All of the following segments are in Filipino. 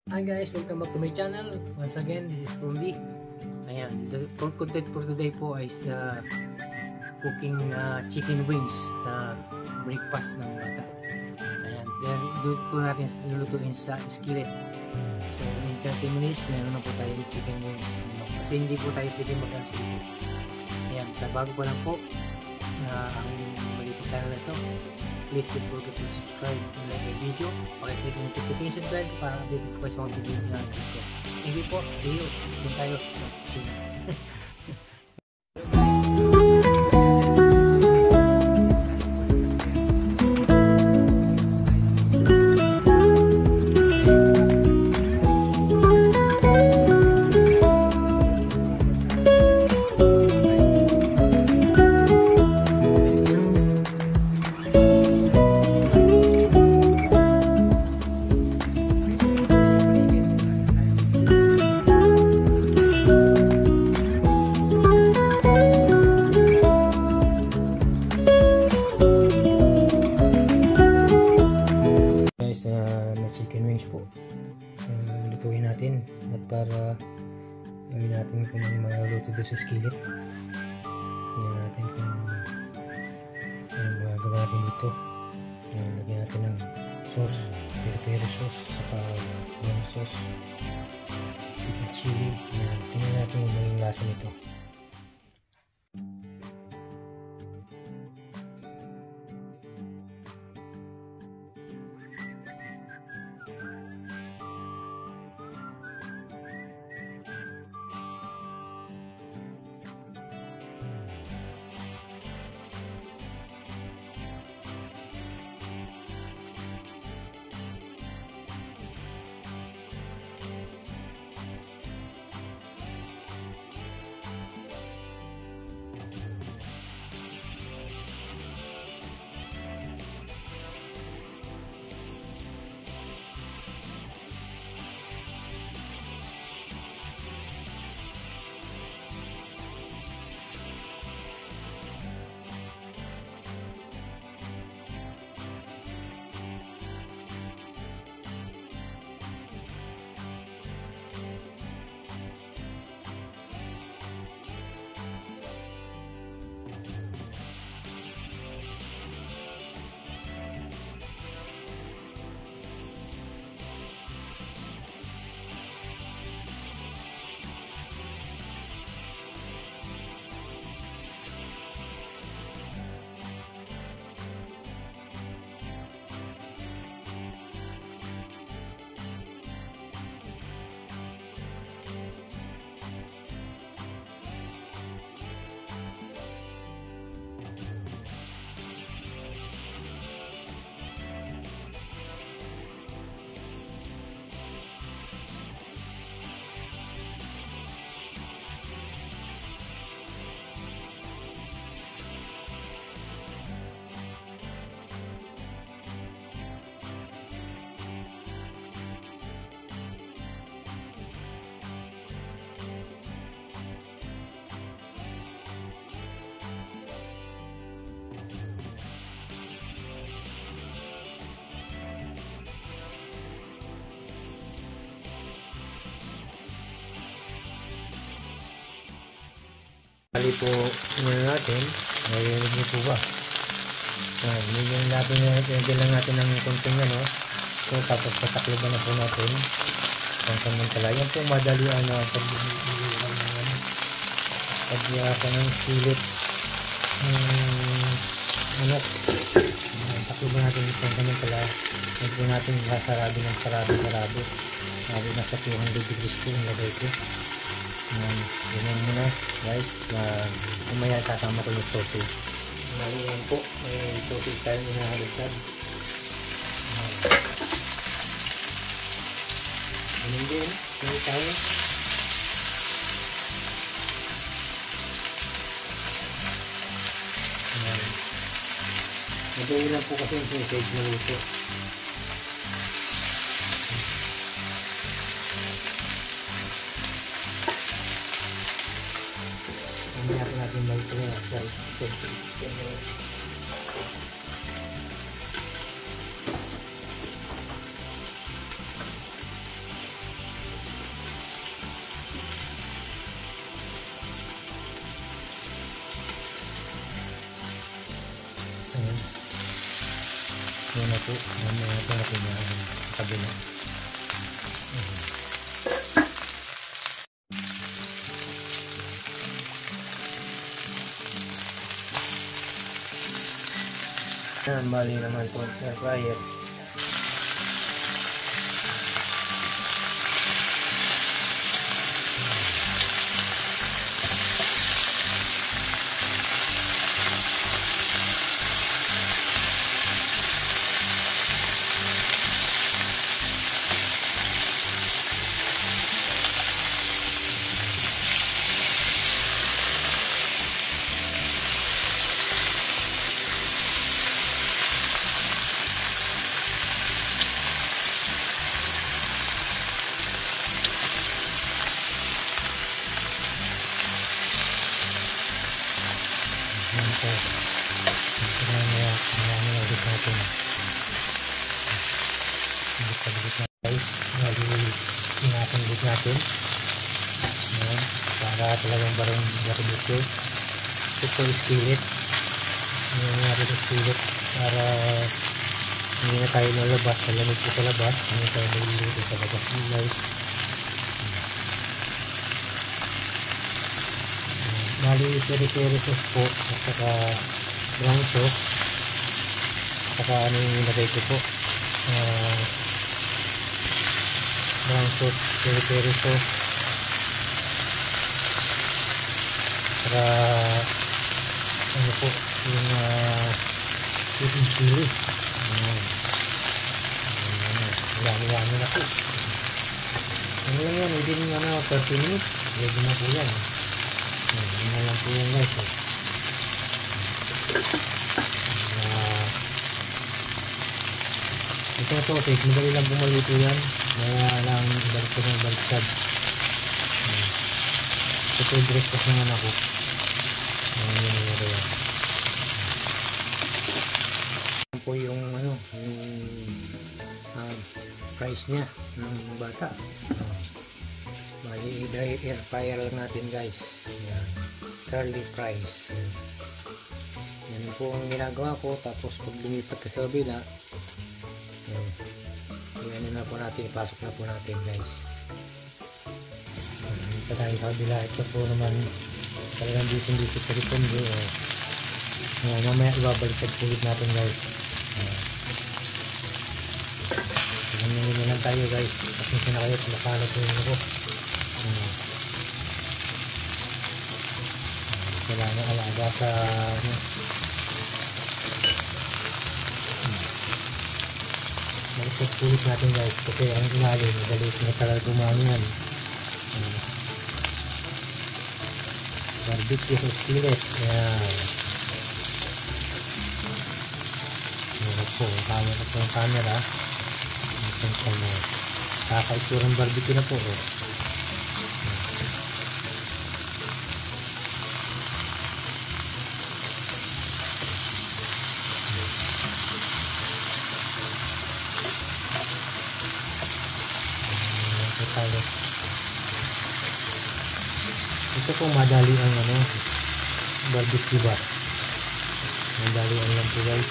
Hi guys, welcome back to my channel. Once again, this is Rudy. Ayan, the content for today po is cooking chicken wings na breakfast ng bata. Ayan, doon po natin lulutuin sa skillet. So in 30 minutes, meron na po tayo chicken wings. Kasi hindi po tayo pwede mag-alsa dito. Ayan, sa bago pa lang po na ang maliit na channel na ito, please don't forget to subscribe and like the video. Pakiclick yung notification bell para updated ko sa mga video na dito. Thank you po. See you. Doon tayo. See you. Chicken wings po lutuin natin at para gawin natin kung maluluto doon sa skillet. Tingnan natin kung ano magagawa natin dito. Lagyan natin ng sauce, peri-peri sauce, saka yung sauce, sweet and chili. Tingnan natin yung maging lasa nito. Bali po natin, narinig niyo po ba? Yung labi natin, lang natin ng konting ano. So tapos patakloban na po natin pansamantala. Yan po madali pagyakan ng skillet manok. Takloban natin pansamantala. Huwag po natin sarado ng sarado. Sabi na sa 200 degrees po yung lagay ko. Ganyan muna guys, umaya kasama ko yung sausage. Ngayon po, may sausage tayo inahaligtad. Ganyan din, ganyan tayo. Madali lang po kasi yung sausage na luto. Natin mag-ito na muna po. Mamaya ito natin yung kabila. Yan, bali naman po sa fryer. Yan po. Marami na ulit natin. Ulit na guys. Ingatan ulit natin. Yan. Para talagang barang barbecue. Ito po skillet. Yan natin yung skillet. Para hindi na tayo nalabas. Malamig po sa labas. Hindi tayo naluluto sa labas guys. Bali, peri-peri sauce po at saka brown sauce at saka ano yung nilagay ko po, brown sauce, peri-peri sauce at saka ano po yung chicken chili. Yummy na po. Ano lang yan, within 30 minutes ready na po yan. Yun na lang po yung guys. Ito po, okay. Madali lang pumaluto yan. Kaya lang balik ko ng baliktad. Ito yung breakfast naman ako. Yun yan. Yan po yung ano, yung price niya ng bata. Bali, air fryer lang natin guys. Yan. Curly fries. Yan po ang ginagawa ko. Tapos pag lumipat ka sa kabila, yan na po natin. Ipasok na po natin guys. Ito tayo sa kabila. Ito po naman talagang dito sa ripon. Mamaya ibabaliktad ulit natin guys. Tingnan lang tayo guys. Pasensya na kayo kung nakalat yung ako. Kailangan alaga sa malikot-pulit natin guys kasi ang ilalim madalit na talaga dumami yan. Barbecue sa skillet. Yan. Yan po, kaya na po yung camera. Kakaitsurang barbecue na po. Ito po madali ang ano, barbecue ba? Madali ang lang po guys.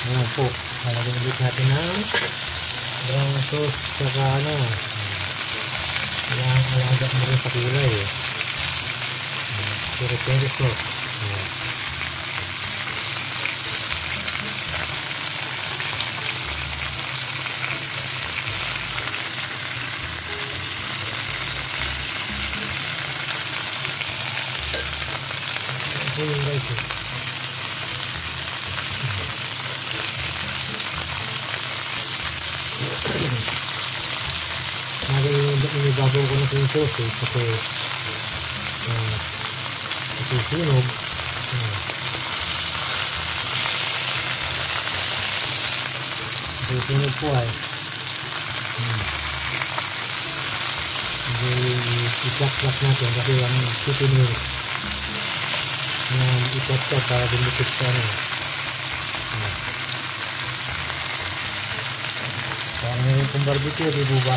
Ayan po, halagyan ulit natin ng brown sauce saka ano, yung alaga mo rin sa kulay peri-peri sauce. Ito yung guys inibabaw ko na yung sauce kasi sunog. Sunog po ay i-plak-plak natin kasi ang chicken wings i-plak-plak para dumikit sa ano parang ngayon kung barbecue di buba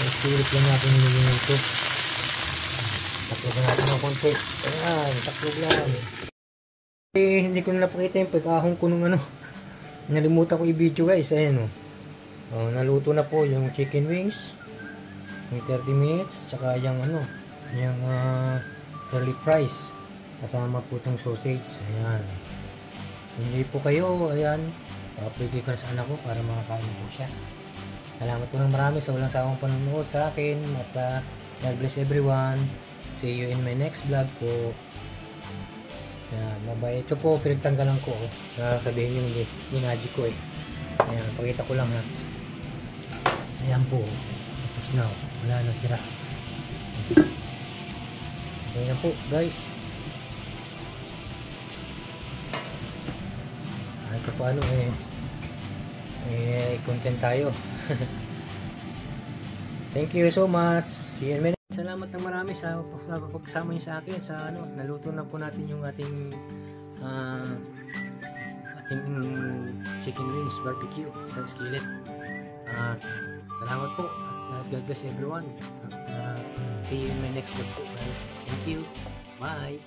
Spirit lang natin nilagyan ito. Taklog natin ng konti. Ayan, taklog lang. Hindi ko na napakita yung pagkahong ko nung ano. Nalimutan ko i-video guys. Ayan naluto na po yung chicken wings. Yung 30 minutes. Tsaka yung yung curly fries. Kasama po itong sausage. Ayan. Hindi po kayo. Ayan. Papigay ko na sa anak ko para makakain po siya. Salamat po ng marami sa walang sawang panonood sa akin. At God bless everyone. See you in my next vlog po. Ayan, mabay. Ito po, pinagtanggalan ko. Sabihin yung ginadji ko eh. Ayan, pakita ko lang ha. Ayan po. Tapos na. Wala nang tira. Okay na po, guys. Ito paano content tayo. Thank you so much. See you in a minute. Salamat ng marami sa pagsama niyo sa akin sa naluto na po natin yung ating chicken wings barbecue sa skillet. Salamat po at God bless everyone. See you in my next vlog po guys. Thank you. Bye.